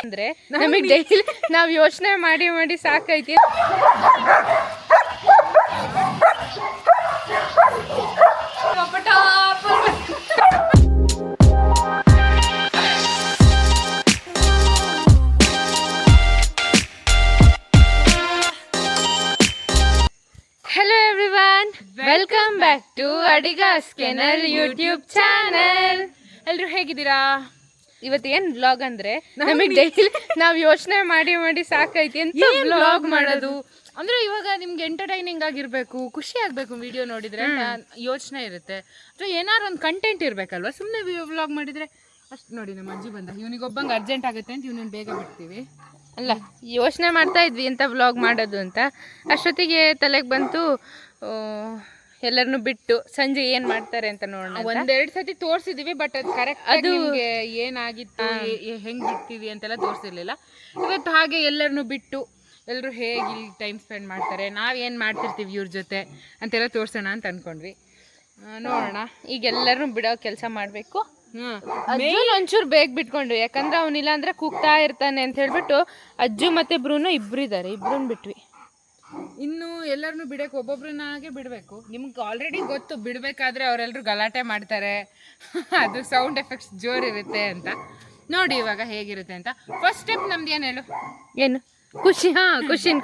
ಅಂದ್ರೆ ನಮಗೆ ಡೈಲಿ ನಾವು ಯೋಚನೆ ಮಾಡಿ ಮಾಡಿ ಸಾಕೈತಿ. Hello everyone, welcome back to Adigas Kennel YouTube channel. ಎಲ್ಲರೂ ಹೇಗಿದ್ದೀರಾ? ಇವತ್ತೇನು ವ್ಲಾಗ್ ಅಂದ್ರೆ ನಮಗೆ ಡೈಲಿ ನಾವು ಯೋಚನೆ ಮಾಡಿ ಮಾಡಿ ಸಾಕೈತಿ ಅಂತ ವ್ಲಾಗ್ ಮಾಡೋದು. ಅಂದ್ರೆ ಇವಾಗ ನಿಮ್ಗೆ ಎಂಟರ್ಟೈನಿಂಗ್ ಆಗಿರ್ಬೇಕು, ಖುಷಿ ಆಗ್ಬೇಕು ವಿಡಿಯೋ ನೋಡಿದ್ರೆ ಯೋಚನೆ ಇರುತ್ತೆ. ಅಥವಾ ಏನಾರು ಒಂದು ಕಂಟೆಂಟ್ ಇರ್ಬೇಕಲ್ವಾ, ಸುಮ್ಮನೆ ವ್ಲಾಗ್ ಮಾಡಿದ್ರೆ ಅಷ್ಟು. ನೋಡಿ ನಮ್ಮ ಅಜ್ಜಿ ಬಂದ, ಇವನಿಗೊಬ್ಬಂಗೆ ಅರ್ಜೆಂಟ್ ಆಗುತ್ತೆ ಅಂತ ಇವನನ್ನು ಬೇಗ ಬಿಡ್ತೀವಿ ಅಲ್ಲ. ಯೋಚನೆ ಮಾಡ್ತಾ ಇದ್ವಿ ಅಂತ ವ್ಲಾಗ್ ಮಾಡೋದು ಅಂತ. ಅಷ್ಟೊತ್ತಿಗೆ ತಲೆಗೆ ಬಂತು ಎಲ್ಲರನ್ನು ಬಿಟ್ಟು ಸಂಜೆ ಏನ್ ಮಾಡ್ತಾರೆ ಅಂತ ನೋಡೋಣ. ಒಂದೆರಡು ಸತಿ ತೋರಿಸಿದೀವಿ, ಬಟ್ ಅದು ಕರೆಕ್ಟ್ ಅದು ಏನಾಗಿತ್ತು, ಹೆಂಗ್ ಬಿಡ್ತೀವಿ ಅಂತೆಲ್ಲ ತೋರಿಸಿರ್ಲಿಲ್ಲ. ಇವತ್ತು ಹಾಗೆ ಎಲ್ಲರನ್ನು ಬಿಟ್ಟು ಎಲ್ಲರೂ ಹೇಗೆ ಇಲ್ಲಿ ಟೈಮ್ ಸ್ಪೆಂಡ್ ಮಾಡ್ತಾರೆ, ನಾವೇನು ಮಾಡ್ತಿರ್ತೀವಿ ಇವ್ರ ಜೊತೆ ಅಂತೆಲ್ಲ ತೋರಿಸೋಣ ಅಂತ ಅನ್ಕೊಂಡ್ವಿ. ನೋಡೋಣ. ಈಗ ಎಲ್ಲರನ್ನು ಬಿಡೋ ಕೆಲಸ ಮಾಡಬೇಕು. ಅಜ್ಜು ಒಂಚೂರು ಬೇಗ ಬಿಟ್ಕೊಂಡ್ವಿ, ಯಾಕಂದ್ರೆ ಅವನಿಲ್ಲ ಅಂದ್ರೆ ಕೂಗ್ತಾ ಇರ್ತಾನೆ ಅಂತ ಹೇಳ್ಬಿಟ್ಟು ಅಜ್ಜು ಮತ್ತೆ ಬ್ರೂನು ಇಬ್ಬರಿದ್ದಾರೆ, ಇಬ್ರನ್ನ ಬಿಟ್ವಿ. ಇನ್ನು ಎಲ್ಲರನ್ನು ಬಿಡಕ್ಕೆ ಒಬ್ಬೊಬ್ರನ್ನಾಗೆ ಬಿಡಬೇಕು. ನಿಮ್ಗೆ ಆಲ್ರೆಡಿ ಗೊತ್ತು, ಬಿಡಬೇಕಾದ್ರೆ ಅವರೆಲ್ಲರೂ ಗಲಾಟೆ ಮಾಡ್ತಾರೆ, ಅದು ಸೌಂಡ್ ಎಫೆಕ್ಟ್ಸ್ ಜೋರಿರುತ್ತೆ ಅಂತ. ನೋಡಿ ಇವಾಗ ಹೇಗಿರುತ್ತೆ ಅಂತ. ಫಸ್ಟ್ ಸ್ಟೆಪ್ ನಮ್ದು ಏನು ಹೇಳು? ಏನು ಖುಷಿ? ಖುಷಿನ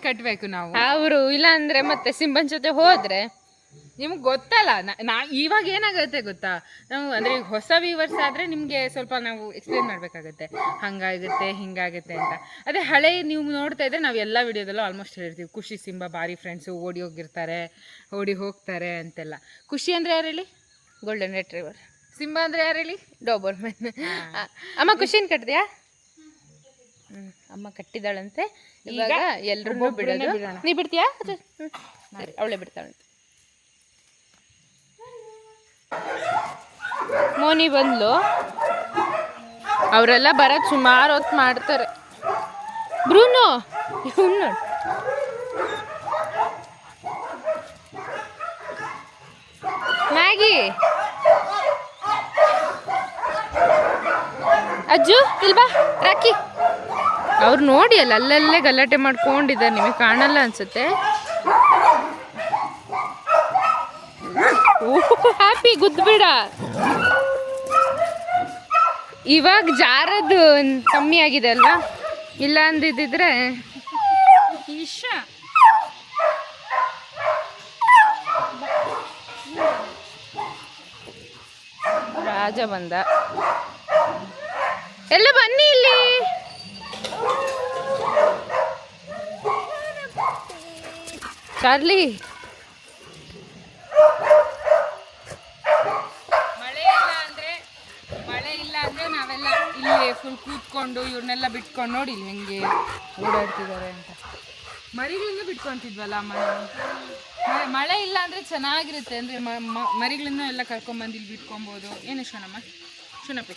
ಕಟ್ಟಬೇಕು ನಾವು. ಅವರು ಇಲ್ಲ ಅಂದ್ರೆ ಮತ್ತೆ ಸಿಂಬನ್ ಜೊತೆ ಹೋದ್ರೆ ನಿಮ್ಗೆ ಗೊತ್ತಲ್ಲ. ಇವಾಗ ಏನಾಗುತ್ತೆ ಗೊತ್ತಾ, ನಾವು ಅಂದರೆ ಈಗ ಹೊಸ ವ್ಯೂವರ್ಸ್ ಆದರೆ ನಿಮಗೆ ಸ್ವಲ್ಪ ನಾವು ಎಕ್ಸ್ಪ್ಲೇನ್ ಮಾಡಬೇಕಾಗತ್ತೆ, ಹಂಗಾಗುತ್ತೆ ಹಿಂಗಾಗುತ್ತೆ ಅಂತ. ಅದೇ ಹಳೆ ನೀವು ನೋಡ್ತಾ ಇದ್ದರೆ ನಾವು ಎಲ್ಲ ವಿಡಿಯೋದಲ್ಲೂ ಆಲ್ಮೋಸ್ಟ್ ಹೇಳಿರ್ತೀವಿ, ಖುಷಿ ಸಿಂಬ ಭಾರಿ ಫ್ರೆಂಡ್ಸು, ಓಡಿ ಹೋಗ್ತಾರೆ ಅಂತೆಲ್ಲ. ಖುಷಿ ಅಂದರೆ ಯಾರು ಹೇಳಿ? Golden retriever. ಸಿಂಬ ಅಂದರೆ ಯಾರು ಹೇಳಿ? ಡೋಬರ್ಮನ್. ಅಮ್ಮ ಖುಷಿನ ಕಟ್ಟಿದ್ಯಾ? ಅಮ್ಮ ಕಟ್ಟಿದಾಳಂತೆ. ಇವಾಗ ಎಲ್ಲರೂ ಬಿಡೋದು. ನೀ ಬಿಡ್ತೀಯಾ? ಅವಳೇ ಬಿಡ್ತಾಳಂತೆ. ಮೋನಿ ಬಂದ್ಲು. ಅವರೆಲ್ಲ ಬರೋದು ಸುಮಾರು ಹೊತ್ತು ಮಾಡ್ತಾರೆ. ಬ್ರೂನು ಇವನು ಮ್ಯಾಗಿ. ಅಜ್ಜು ಇಲ್ಬಾ ರಾಕಿ. ಅವ್ರು ನೋಡಿ ಅಲ್ಲಲ್ಲೇ ಗಲಾಟೆ ಮಾಡ್ಕೊಂಡಿದ್ದಾರೆ, ನಿಮಗೆ ಕಾಣಲ್ಲ ಅನ್ಸುತ್ತೆ. ಹ್ಯಾಪಿ ಗುದ್ಬಿಡ. ಇವಾಗ ಜಾರದು ಕಮ್ಮಿ ಆಗಿದೆ ಅಲ್ವಾ? ಇಲ್ಲ ಅಂದಿದ್ರೆ ರಾಜ ಬಂದ. ಎಲ್ಲ ಬನ್ನಿ ಇಲ್ಲಿ. ಚಾರ್ಲಿ ನಾವೆಲ್ಲ ಇಲ್ಲಿ ಫುಲ್ ಕೂತ್ಕೊಂಡು ಇವ್ರನ್ನೆಲ್ಲ ಬಿಟ್ಕೊಂಡು ನೋಡಿ ಇಲ್ಲಿ ಹೆಂಗೆ ಓಡಾಡ್ತಿದ್ದಾರೆ ಅಂತ. ಮರಿಗಳಿಂದ ಬಿಟ್ಕೊಂತಿದ್ವಲ್ಲ ಮಳೆ ಇಲ್ಲ ಅಂದರೆ ಚೆನ್ನಾಗಿರುತ್ತೆ. ಅಂದರೆ ಮರಿಗಳನ್ನ ಎಲ್ಲ ಕರ್ಕೊಂಬಂದು ಇಲ್ಲಿ ಬಿಟ್ಕೊಬೋದು. ಏನು ಶುನಪ್ಪಿ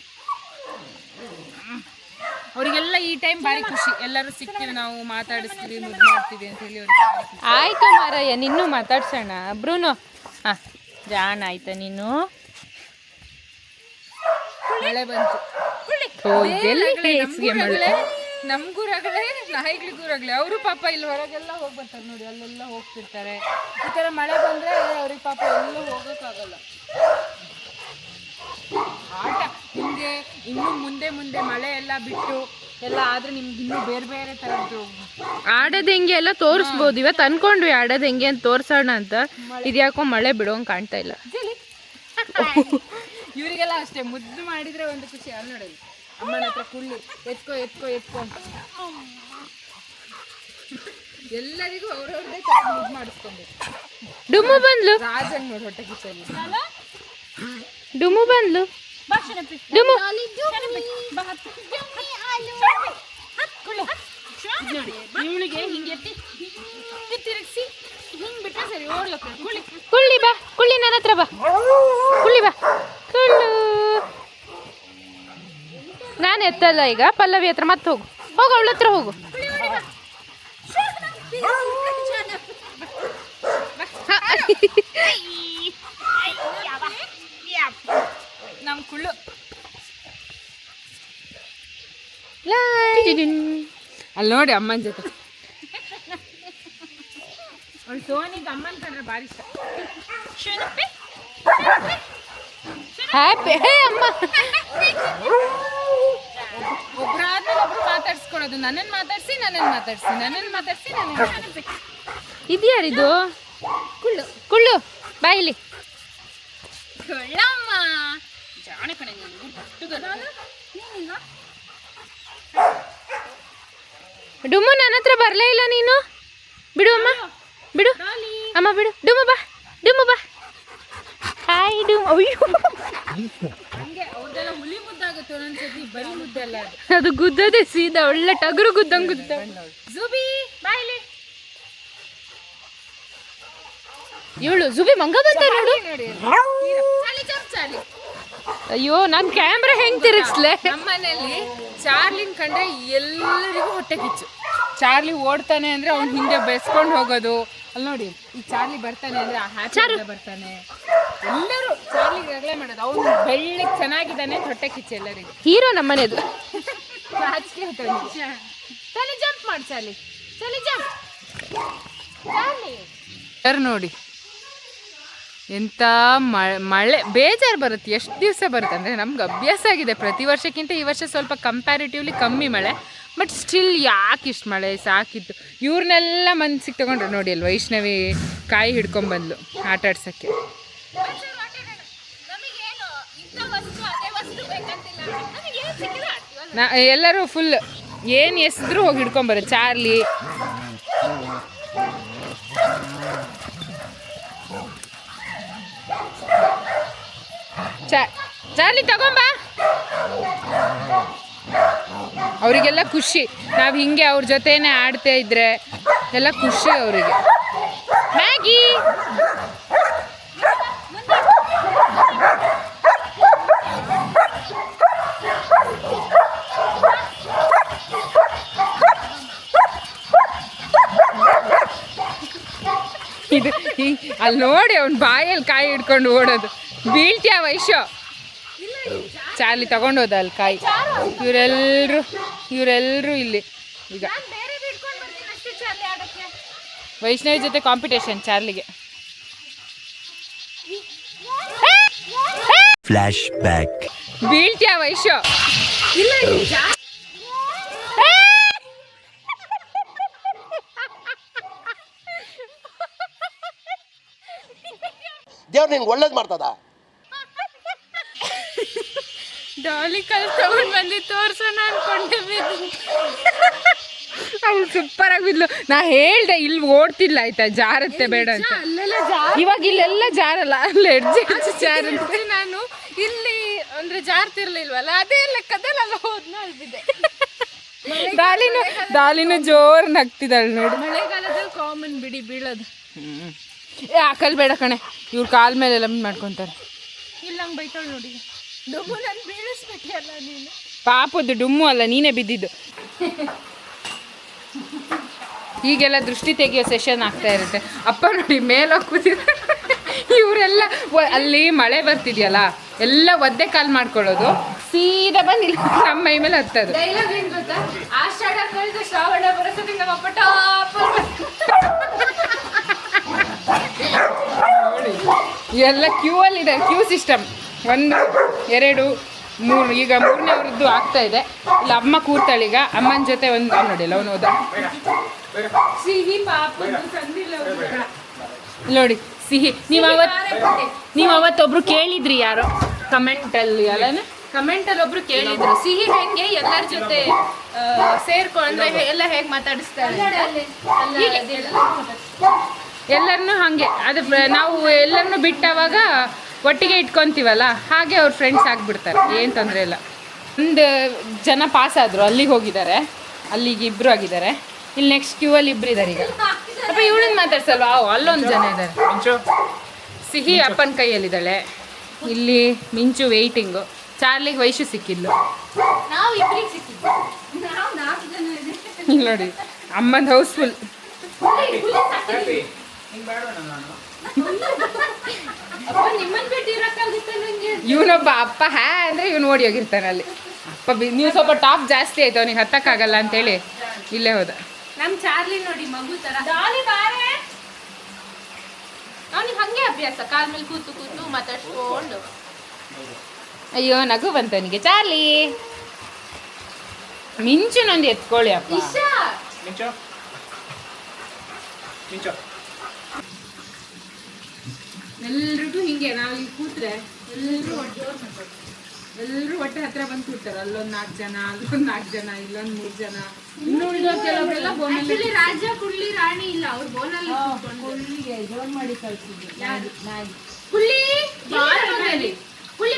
ಅವರಿಗೆಲ್ಲ ಈ ಟೈಮ್ ಭಾರಿ ಖುಷಿ. ಎಲ್ಲರೂ ಸಿಗ್ತೀವಿ, ನಾವು ಮಾತಾಡಿಸ್ತೀವಿ, ಮುದ್ದು ಮಾಡ್ತೀವಿ ಅಂತ ಹೇಳಿ ಅವ್ರಿಗೆ. ಆಯ್ತು ಮಾರಯ್ಯ, ನಿನ್ನೂ ಮಾತಾಡ್ಸೋಣ. ಬ್ರೂನು ಜಾಣ ಆಯ್ತಾ ನೀನು? ಮಳೆ ಬಂತು. ನಮ್ಗೂರಾಗಲೇ ನಾಯಿಗಳಿಗೂರಾಗಲೇ ಅವರು ಪಾಪ ಇಲ್ಲಿ ಹೊರಗೆಲ್ಲ ಹೋಗಿ ಬರ್ತಾರೆ ನೋಡಿ, ಅಲ್ಲೆಲ್ಲ ಹೋಗ್ತಿರ್ತಾರೆ. ಈ ಥರ ಮಳೆ ಬಂದರೆ ಅವ್ರಿಗೆ ಪಾಪ ಎಲ್ಲೂ ಹೋಗೋಕ್ಕಾಗಲ್ಲ. ಆಟ ನಿಮಗೆ ಇನ್ನು ಮುಂದೆ ಮಳೆ ಎಲ್ಲ ಬಿಟ್ಟು ಎಲ್ಲ ಆದರೆ ನಿಮ್ಗೆ ಇನ್ನೂ ಬೇರೆ ಬೇರೆ ಥರದ್ದು ಆಡೋದು ಹೆಂಗೆ ಎಲ್ಲ ತೋರಿಸ್ಬೋದು. ಇವತ್ತು ಅನ್ಕೊಂಡ್ವಿ ಆಡೋದು ಹೆಂಗೆ ಅಂತ ತೋರಿಸೋಣ ಅಂತ. ಇದ್ಯಾಕೋ ಮಳೆ ಬಿಡೋಂಗೆ ಕಾಣ್ತಾ ಇಲ್ಲ. ಇವರಿಗೆಲ್ಲ ಅಷ್ಟೇ, ಮುದ್ದು ಮಾಡಿದ್ರೆ ಒಂದು ಖುಷಿ. ಅಲ್ಲಿ ನೋಡಲಿ ಅಮ್ಮನ ಹತ್ರ ಕುಳ್ಳಿ ಎತ್ಕೊ ಅಂತ ಎಲ್ಲರಿಗೂ ಅವ್ರವ್ರದ್ದೇ ಮುದ್ದು ಮಾಡಿಸ್ಕೊಂಡು. ಡುಮ್ಮು ಬಂದ್ಲು. ರಾಜಂಗ್ ನೋಡಿ ಹೊಟ್ಟೆ ಕಿಚ್ಚಲ್ಲಿ ಡುಮ್ಮು ಬಂದ್ಲು. ಡುಮ್ಮು ಇವಳಿಗೆ ಹಿಂಗೆ ತಿರುಗಿಸಿ ಹಿಂಗೆ ಬಿಟ್ಟರೆ ಸರಿ ಓಡ್ಲಕ್ಕ. ಕುಳ್ಳಿ ಬಾ, ಕುಳ್ಳಿ ನನ್ನ ಹತ್ರ ಬಾ, ಕುಳ್ಳಿ ಬಾ, ಕುಳ್ಳು. ನಾನು ಎತ್ತಲ್ಲ ಈಗ. ಪಲ್ಲವಿ ಹತ್ರ ಮತ್ತೆ ಹೋಗು ಅವಳ ಹತ್ರ ಹೋಗು. ನಮ್ಮ ಕುಳ್ಳು ಅಲ್ಲಿ ನೋಡಿ ಅಮ್ಮನ ಜೊತೆ. ಅವಳು ಸೋನಿಗೆ ಅಮ್ಮನ ಕಂಡ್ರೆ ಭಾರಿ ಇಷ್ಟ. ಹ್ಯಾಪಿ ಅಮ್ಮ. ಒಬ್ರಾದ್ಮೇಲೆ ಒಬ್ರು ಮಾತಾಡ್ಸ್ಕೊಳೋದು. ನನ್ನನ್ನು ಮಾತಾಡ್ಸಿ ಇದು ಯಾರಿದು? ಕುಳ್ಳು ಬಾಯಿಲಿ. ಡುಮ್ಮು ನನ್ನ ಹತ್ರ ಬರಲೇ ಇಲ್ಲ ನೀನು. ಬಿಡು ಅಮ್ಮ, ಬಿಡು ಅಮ್ಮ, ಬಿಡು. ಡುಮ್ಮು ಬಾ. ಹಾಯ್ ಡುಮ್ಮು. ಅಯ್ಯೋ ಅದು ಗುದ್ದದೆ ಸೀದಾ ಒಳ್ಳೆ ಟಗರು ಗುದ್ದಂಗ್ ಗುದ್ದ. ಜುಬಿ ಬಾಯಿಲಿ. ಇವಳು ಜುಬಿ ಮಂಗ ಬಂತ ನೋಡು. ಅಯ್ಯೋ ನಾನ್ ಕ್ಯಾಮ್ರಾ ಹೆಂಗ್ ತಿರುಗಿಸ್ಲೆ. ನಮ್ಮನೇಲಿ ಚಾರ್ಲಿನ್ ಕಂಡ್ರೆ ಎಲ್ಲರಿಗೂ ಹೊಟ್ಟೆ ಕಿಚ್ಚು. ಚಾರ್ಲಿ ಓಡ್ತಾನೆ ಅಂದ್ರೆ ಅವ್ನ ಹಿಂದೆ ಬೆಸ್ಕೊಂಡು ಹೋಗೋದು. ಅಲ್ಲಿ ನೋಡಿ, ಈ ಚಾರ್ಲಿ ಬರ್ತಾನೆ ಅಂದ್ರೆ ಆ ಹ್ಯಾಪಿ ಬರ್ತಾನೆ. ಎಲ್ಲರೂ ಚಾರ್ಲಿಗೆ ರಗಳೆ ಮಾಡೋದು. ಅವ್ನು ಬೆಳ್ಳಗೆ ಚೆನ್ನಾಗಿದ್ದಾನೆ, ಹೊಟ್ಟೆ ಕಿಚ್ಚು ಎಲ್ಲರಿಗೂ. ಹೀರೋ ನಮ್ಮನೇದು. ಚಾರ್ಲಿ ಜಂಪ್ ಮಾಡಿ, ಚಾರ್ಲಿ ಜಂಪ್. ಸರ್ ನೋಡಿ ಎಂಥ ಮಳೆ ಬೇಜಾರು ಬರುತ್ತೆ. ಎಷ್ಟು ದಿವಸ ಬರುತ್ತೆ ಅಂದರೆ ನಮ್ಗೆ ಅಭ್ಯಾಸ ಆಗಿದೆ. ಪ್ರತಿ ವರ್ಷಕ್ಕಿಂತ ಈ ವರ್ಷ ಸ್ವಲ್ಪ ಕಂಪ್ಯಾರಿಟಿವ್ಲಿ ಕಮ್ಮಿ ಮಳೆ. ಬಟ್ ಸ್ಟಿಲ್ ಯಾಕೆ ಇಷ್ಟು ಮಳೆ ಸಾಕಿತ್ತು. ಇವ್ರನ್ನೆಲ್ಲ ಮನ್ಸಿಗೆ ತೊಗೊಂಡ್ರು ನೋಡಿ. ಅಲ್ಲಿ ವೈಷ್ಣವಿ ಕಾಯಿ ಹಿಡ್ಕೊಂಬಂದ್ಲು ಆಟ ಆಡ್ಸೋಕ್ಕೆ. ಎಲ್ಲರೂ ಫುಲ್ ಏನು ಎಸಿದ್ರು ಹೋಗಿ ಹಿಡ್ಕೊಂಬರೋದು. Charlie Charlie ತಗೊಂಬಾ. ಅವರಿಗೆಲ್ಲ ಖುಷಿ ನಾವು ಹಿಂಗೆ ಅವ್ರ ಜೊತೆನೇ ಆಡ್ತಾ ಇದ್ರೆ ಎಲ್ಲ ಖುಷಿ ಅವರಿಗೆ. ಮ್ಯಾಗಿ ಇದು ಅಲ್ಲಿ ನೋಡಿ ಅವ್ನ ಬಾಯಲ್ಲಿ ಕಾಯಿ ಹಿಡ್ಕೊಂಡು ಓಡೋದು. ಬೀಳ್ತೀಯ ವೈಶು. ಚಾರ್ಲಿ ತಗೊಂಡೋದ ಅಲ್ಲಿ ಕಾಯಿ. ಇವರೆಲ್ಲರೂ ಇಲ್ಲಿ ಈಗ ವೈಷ್ಣವಿ ಜೊತೆ ಕಾಂಪಿಟೇಷನ್ ಚಾರ್ಲಿಗೆ. Flash back. ಬೀಳ್ತೀಯ ವೈಶು. ದೇವ್ರು ನಿಂಗೆ ಒಳ್ಳೇದು ಮಾಡ್ತದ. ಡಾಲಿ ಕಲ್ ತಗೊಂಡು ಬಂದು ತೋರ್ಸೋಣ ಅನ್ಕೊಂಡೆ ಬಿದ್ದು. ಅವ್ಳು ಸೂಪರ್ ಆಗಿ ಬಿದ್ಲು. ನಾ ಹೇಳ್ದೆ ಇಲ್ಲಿ ಓಡ್ತಿಲ್ಲ ಆಯ್ತಾ, ಜಾರತ್ತೆ ಬೇಡ ಅಂತ. ಇವಾಗ ಇಲ್ಲೆಲ್ಲ ಜಾರಲ್ಲ, ಅಲ್ಲಿ ಎಡ್ಜ್ ಜಾರತ್ತೆ. ನಾನು ಇಲ್ಲಿ ಅಂದ್ರೆ ಜಾರ್ತಿರ್ಲಿಲ್ವಲ್ಲ, ಅದೇ ಲೆಕ್ಕದಲ್ಲ ಹೋದ್ನ ಅಲ್ಬಿದೆ. ದಾಲಿನೂ ಜೋರ್ ನಗ್ತಿದ್ದಾಳೆ ನೋಡಿ. ಮಳೆಗಾಲದಲ್ಲಿ ಕಾಮನ್ ಬಿಡಿ ಬೀಳೋದು. ಹಾಕಲ್ ಬೇಡ ಕಣೆ, ಇವ್ರ ಕಾಲ್ ಮೇಲೆ ಎಲ್ಲ ಮಾಡ್ಕೊಂತಾರೆ. ಇಲ್ಲ ಹಂಗೆ ಬೈತಾಳೆ ನೋಡಿ. ಡುಮ್ಮು ನಾನು ಬೀಳಿಸ್ಬೇಕಲ್ಲ ನೀನು. ಪಾಪದ್ದು ಡುಮ್ಮು ಅಲ್ಲ, ನೀನೇ ಬಿದ್ದಿದ್ದು. ಹೀಗೆಲ್ಲ ದೃಷ್ಟಿ ತೆಗಿಯೋ ಸೆಷನ್ ಆಗ್ತಾ ಇರುತ್ತೆ. ಅಪ್ಪ ನೋಡಿ ಮೇಲೆ ಕೂತಿದ್ರು. ಇವರೆಲ್ಲ ಅಲ್ಲಿ ಮಳೆ ಬರ್ತಿದ್ಯಲ್ಲ, ಎಲ್ಲ ಒದ್ದೆ ಕಾಲ್ ಮಾಡ್ಕೊಳ್ಳೋದು, ಸೀದಾ ಬಂದು ಇಲ್ಲಿ ನಮ್ಮ ಮೈ ಮೇಲೆ ಹತ್ತದು. ಡೈಲಾಗ್ ಏನು ಗೊತ್ತಾ? ಆಷಾಢ ಕಳೆದ ಶ್ರಾವಣ ಬರಸೋದು ನಮ್ಮಪ್ಪ ಟಾಪ್. ಎಲ್ಲ ಕ್ಯೂ ಅಲ್ಲಿದೆ, ಕ್ಯೂ ಸಿಸ್ಟಮ್. 1 2 3, ಈಗ 3ನೇವ್ರದ್ದು ಆಗ್ತಾ ಇದೆ. ಇಲ್ಲ ಅಮ್ಮ ಕೂರ್ತಾಳೀಗ, ಅಮ್ಮನ ಜೊತೆ ಒಂದು ನೋಡಿಲ್ಲ ಅವನು ಹೋದ. ಸಿಹಿ ಪಾಪ ನೋಡಿ ಸಿಹಿ. ನೀವು ಅವತ್ತೊಬ್ರು ಕೇಳಿದ್ರಿ, ಯಾರೋ ಕಮೆಂಟಲ್ಲಿ ಕಮೆಂಟಲ್ಲಿ ಒಬ್ರು ಕೇಳಿದ್ರು, ಸಿಹಿ ಹೆಂಗೆ ಎಲ್ಲರ ಜೊತೆ ಸೇರ್ಕೊಂಡ್ರೆ ಎಲ್ಲ ಹೇಗೆ ಮಾತಾಡಿಸ್ತಾರೆ ಎಲ್ಲರನ್ನೂ ಹಾಗೆ. ಅದು ನಾವು ಎಲ್ಲರನ್ನೂ ಬಿಟ್ಟವಾಗ ಒಟ್ಟಿಗೆ ಇಟ್ಕೊತೀವಲ್ಲ, ಹಾಗೆ ಅವ್ರ ಫ್ರೆಂಡ್ಸ್ ಆಗಿಬಿಡ್ತಾರೆ, ಏನು ತೊಂದರೆ ಇಲ್ಲ. ಒಂದು ಜನ ಪಾಸ್ ಆದರು, ಅಲ್ಲಿಗೆ ಹೋಗಿದ್ದಾರೆ, ಅಲ್ಲಿಗೆ 2 ಆಗಿದ್ದಾರೆ. ಇಲ್ಲಿ ನೆಕ್ಸ್ಟ್ ಕ್ಯೂ ಅಲ್ಲಿ 2 ಇದ್ದಾರೆ. ಈಗ ಅಪ್ಪ ಇವಳನ್ನ ಮಾತಾಡ್ಸಲ್ವಾ? ಅಲ್ಲೊಂದು ಜನ ಇದ್ದಾರೆ. ಸಿಹಿ ಅಪ್ಪನ ಕೈಯಲ್ಲಿದ್ದಾಳೆ. ಇಲ್ಲಿ ಮಿಂಚು ವೆಯ್ಟಿಂಗು. ಚಾರ್ಲಿಗೆ ವೈಶು ಸಿಕ್ಕಿದ್ಲು. ಇಲ್ಲಿ ನೋಡಿ ಅಮ್ಮನ ಹೌಸ್ಫುಲ್. ಇವನೊಬ್ಬ ಅಪ್ಪ ಹ್ಯಾ ಅಂದರೆ ಇವನು ಓಡಿ ಹೋಗಿರ್ತಾನೆ ಅಲ್ಲಿ. ನೀವು ಸ್ವಲ್ಪ ಟಾಪ್ ಜಾಸ್ತಿ ಆಯ್ತು ಅವ್ನಿಗೆ ಹತ್ತಕ್ಕಾಗಲ್ಲ ಅಂತೇಳಿ ಇಲ್ಲೇ ಹೋದ. ನಮ್ ಚಾರ್ಲಿ ನೋಡಿ ಮಗು ತರ ಅವನಿಗೆ ಹಂಗೆ ಅಭ್ಯಾಸ, ಕಾಲ್ ಮೇಲೆ ಕೂತು ಕೂತು ಮಾತಾಡ್ಸ್ಕೊಂಡು. ಅಯ್ಯೋ ನಗು ಬಂತು ಅವನಿಗೆ. ಚಾರ್ಲಿ ಮಿಂಚುನೊಂದು ಎತ್ಕೊಳ್ಳಿ ಅಪ್ಪ. ಎಲ್ರಿಗೂ ಹಿಂಗೆ ನಾವು ಇಲ್ಲಿ ಕೂತ್ರೆ ಎಲ್ಲರೂ ಹೊಟ್ಟೆ ಹತ್ರ ಬಂದು ಕೂರ್ತಾರೆ. ಅಲ್ಲೊಂದ್ 4 ಜನ, ಅಲ್ಲೊಂದ್ 4 ಜನ, ಇಲ್ಲೊಂದ್ 3 ಜನ. ಇನ್ನು ಉಳಿದೋ ಕೆಲವರೆಲ್ಲ ಬೋನಲ್ಲಿ. ರಾಜ ಕುಳ್ಳಿ ರಾಣಿ ಇಲ್ಲ, ಅವ್ರು ಬೋನಲ್ಲಿ ಕುಳ್ಳಿಗೆ ಜೋರ್ ಮಾಡಿ ಕಳ್ಸಿದ್ರು. ಕುಳ್ಳಿ ಕುಳ್ಳಿ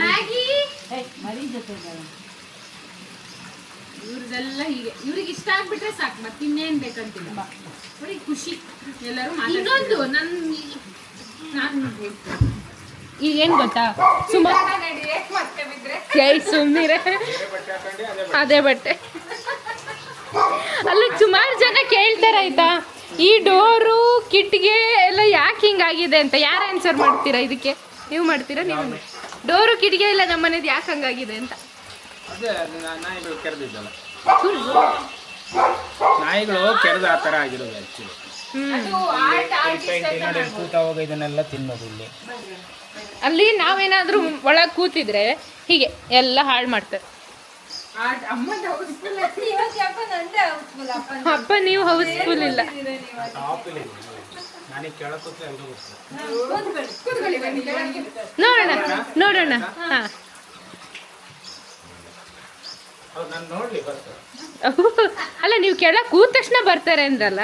ಮ್ಯಾಗಿ ಮರಿ ಜೊತೆ ಇವ್ರದೆಲ್ಲ ಹೀಗೆ. ಇವ್ರಿಗೆ ಇಷ್ಟ ಆಗ್ಬಿಟ್ರೆ ಸಾಕು, ಮತ್ತೆ ಇನ್ನೇನ್ ಬೇಕಂತಿಲ್ಲ. ಅವ್ರಿಗೆ ಖುಷಿ. ಎಲ್ಲರೂ ಇನ್ನೊಂದು ನಾನು ಈಗೇನ್ ಗೊತ್ತಾ, ಸುಮ್ಮನಿರೆ ಅದೇ ಬಟ್ಟೆ. ಅಲ್ಲಿ ಸುಮಾರು ಜನ ಕೇಳ್ತಾರೆ ಆಯ್ತಾ, ಈ ಡೋರು ಕಿಟ್ಗೆ ಎಲ್ಲ ಯಾಕೆ ಹಿಂಗಾಗಿದೆ ಅಂತ. ಯಾರು ಆನ್ಸರ್ ಮಾಡ್ತೀರಾ ಇದಕ್ಕೆ? ನೀವು ಮಾಡ್ತೀರಾ? ನೀವು ಡೋರು ಕಿಟ್ಗೆ ಎಲ್ಲ ನಮ್ಮ ಮನೇದು ಯಾಕೆ ಹಂಗಾಗಿದೆ ಅಂತ. ನಾಯಿಗಳು ಕೆರೆದ ಆ ಥರ ಆಗಿರೋದು ಆ್ಯಕ್ಚುಲಿ. ಇದನ್ನೆಲ್ಲ ತಿನ್ನೋದು ಇಲ್ಲಿ. ಅಲ್ಲಿ ನಾವೇನಾದ್ರೂ ಒಳಗೆ ಕೂತಿದ್ರೆ ಹೀಗೆ ಎಲ್ಲ ಹಾಳು ಮಾಡ್ತಾರೆ. ಅಪ್ಪ ನೀವು ಹೌಸ್ಫುಲ್ ಇಲ್ಲ. ನೋಡೋಣ ನೋಡೋಣ. ಹಾ ಅಲ್ಲ, ನೀವು ಕೆಳಗೆ ಕೂತ ತಕ್ಷಣ ಬರ್ತಾರೆ ಅಂದ್ರಲ್ಲ.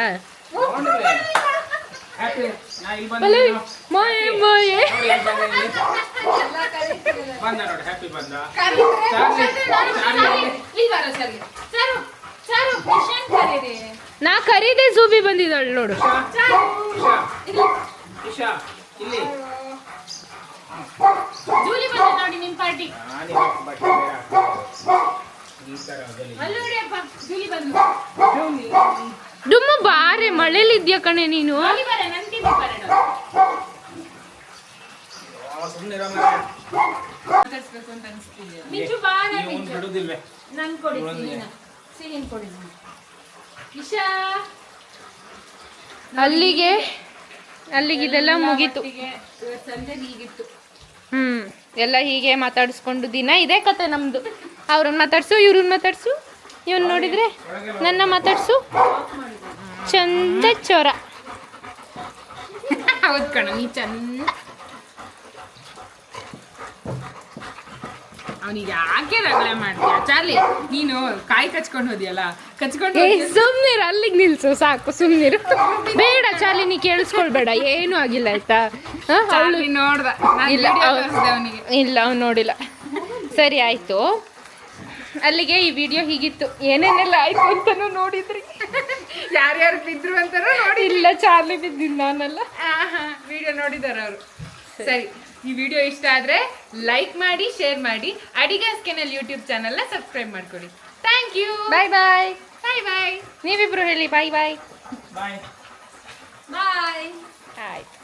ನಾ ಕರೀದೆ ಜೂಬಿ ಬಂದಿದ್ದಾಳೆ ನೋಡು. ನೋಡಿ ನಿಮ್ ಪಾರ್ಟಿ. ಡುಮ್ಮು ಬಾರೆ, ಮಳೇಲಿ ಇದ್ಯಾ ಕಣೆ ನೀನು. ಅಲ್ಲಿಗೆ ಇದೆಲ್ಲ ಮುಗೀತು. ಎಲ್ಲ ಹೀಗೆ ಮಾತಾಡಿಸ್ಕೊಂಡು ದಿನ ಇದೇ ಕತೆ ನಮ್ದು. ಅವ್ರನ್ನ ಮಾತಾಡ್ಸು, ಇವ್ರನ್ನ ಮಾತಾಡ್ಸು, ಇವನ್ ನೋಡಿದ್ರೆ ನನ್ನ ಮಾತಾಡ್ಸು. ಚಂದ ಚೋರ. ಹೌದು ಕಣ, ನೀ ಚಂದ. ಅವನಿಗೆ ಯಾಕೆ ರಗಳೆ ಮಾಡ್ತೀಯ ಚಾರ್ಲಿ? ನೀನು ಕಾಯಿ ಕಚ್ಕೊಂಡು ಹೋದಿಯಲ್ಲ, ಕಚ್ಕೊಂಡು ಸುಮ್ನಿರು, ಅಲ್ಲಿಗೆ ನಿಲ್ಸು ಸಾಕು, ಸುಮ್ನಿರು. ಬೇಡ ಚಾರ್ಲಿ, ನೀ ಕೇಳಿಸ್ಕೊಳ್ಬೇಡ, ಏನೂ ಆಗಿಲ್ಲ ಆಯ್ತಾ. ನೋಡ್ದ ಇಲ್ಲ ಇಲ್ಲ, ಅವ್ನು ನೋಡಿಲ್ಲ. ಸರಿ ಆಯ್ತು, ಅಲ್ಲಿಗೆ ಈ ವಿಡಿಯೋ ಹೀಗಿತ್ತು. ಏನೇನೆಲ್ಲ ಆಯ್ತು ಅಂತಾನು ನೋಡಿದ್ರಿ. ಯಾರ್ಯಾರು ಬಿದ್ರು ಅಂತಾರೋ ನೋಡಿ. ಇಲ್ಲ, ಚಾರ್ಲಿ ಬಿದ್ದಿದ್ದು ನಾನಲ್ಲ. ವಿಡಿಯೋ ನೋಡಿದಾರ ಅವರು. ಸರಿ, ಈ ವಿಡಿಯೋ ಇಷ್ಟ ಆದ್ರೆ ಲೈಕ್ ಮಾಡಿ, ಶೇರ್ ಮಾಡಿ, ಅಡಿಗಾಸ್ ಕೆನಲ್ ಯೂಟ್ಯೂಬ್ ಚಾನಲ್ನ ಸಬ್ಸ್ಕ್ರೈಬ್ ಮಾಡ್ಕೊಳ್ಳಿ. Thank you. Bye bye. Bye bye. ನೀವಿಬ್ರು ಹೇಳಿ ಬಾಯ್ ಬಾಯ್. ಬಾಯ್ ಬಾಯ್. ಆಯ್ತು.